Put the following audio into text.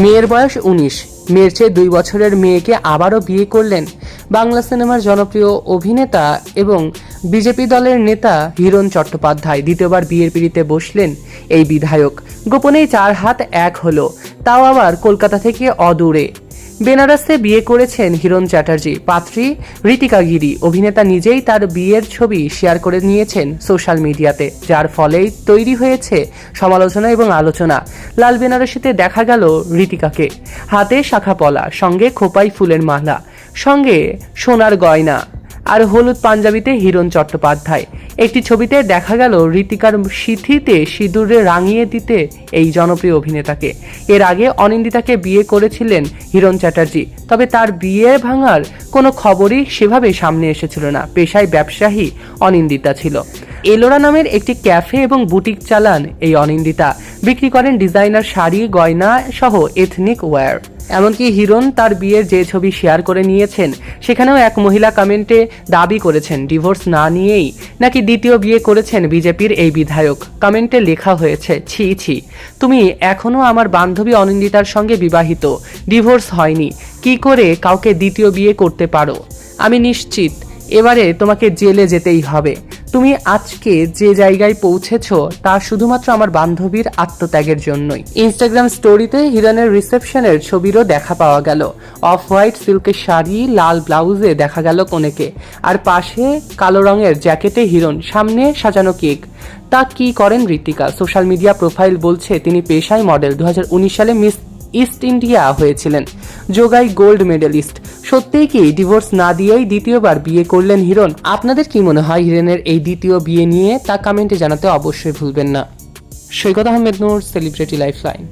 মেয়ের বয়স 19। মেয়ের চেয়ে 2 বছরের মেয়েকে আবারও বিয়ে করলেন বাংলা সিনেমার জনপ্রিয় অভিনেতা এবং বিজেপি দলের নেতা হিরণ চট্টোপাধ্যায়। দ্বিতীয়বার বিয়ের পিঁড়িতে বসলেন এই বিধায়ক। গোপনেই 4 হাত 1 হলো, তাও আবার কলকাতা থেকে অদূরে। বেনারসে বিয়ে করেছেন হিরণ চ্যাটার্জি। পাত্রী ঋতিকা গিরি। অভিনেতা নিজেই তার বিয়ের ছবি শেয়ার করে নিয়েছেন সোশ্যাল মিডিয়াতে, যার ফলেই তৈরি হয়েছে সমালোচনা এবং আলোচনা। লাল বেনারসিতে দেখা গেল ঋতিকাকে, হাতে শাখা পলা, সঙ্গে খোপাই ফুলের মালা, সঙ্গে সোনার গয়না আর হলুদ পাঞ্জাবিতে হিরণ চট্টোপাধ্যায়। একটি ছবিতে দেখা গেল ঋতিকার সিঁথিতে সিঁদুরে রাঙিয়ে দিতে এই জনপ্রিয় অভিনেতাকে। এর আগে অনিন্দিতাকে বিয়ে করেছিলেন হিরণ চ্যাটার্জি, তবে তার বিয়ে ভাঙার কোনো খবরই সেভাবে সামনে এসেছিল না। পেশায় ব্যবসায়ী অনিন্দিতা ছিল। এলোরা নামের একটি ক্যাফে এবং বুটিক চালান এই অনিন্দিতা। বিক্রি করেন ডিজাইনার শাড়ি, গয়না সহ এথনিক ওয়্যার। এমনকি হিরণ তার বিয়ের যে ছবি শেয়ার করে নিয়েছেন, সেখানেও এক মহিলা কমেন্টে দাবি করেছেন ডিভোর্স না নিয়েই নাকি দ্বিতীয় বিয়ে করেছেন বিজেপির এই বিধায়ক। কমেন্টে লেখা হয়েছে, ছি ছি, তুমি এখনো আমার বান্ধবী অনিন্দিতার সঙ্গে বিবাহিত, ডিভোর্স হয়নি, কি করে কাউকে দ্বিতীয় বিয়ে করতে পারো? আমি নিশ্চিত এবারে তোমাকে জেলে যেতেই হবে। তুমি আজকে যে জায়গায় পৌঁছেছো তা শুধুমাত্র আমার বান্ধবীর আত্মত্যাগের জন্যই। ইনস্টাগ্রাম স্টোরিতে হিরণের রিসেপশনের ছবিরও দেখা পাওয়া গেল। অফ হোয়াইট সিল্কের শাড়ি, লাল ব্লাউজে দেখা গেল কনেকে, আর পাশে কালো রঙের জ্যাকেটে হিরণ, সামনে সাজানো কেক। তা কি করেন ঋতিকা? সোশ্যাল মিডিয়া প্রোফাইল বলছে তিনি পেশায় মডেল। 2019 সালে মিস ইস্ট ইন্ডিয়া হয়েছিলেন, যোগাই গোল্ড মেডেলিস্ট। সত্যিই কি ডিভোর্স না দিয়েই দ্বিতীয়বার বিয়ে করলেন হিরণ? আপনাদের কি মনে হয় হিরণের এই দ্বিতীয় বিয়ে নিয়ে? তা কমেন্টে জানাতে অবশ্যই ভুলবেন না। সৈকত আহমেদ নূর, সেলিব্রিটি লাইফলাইন।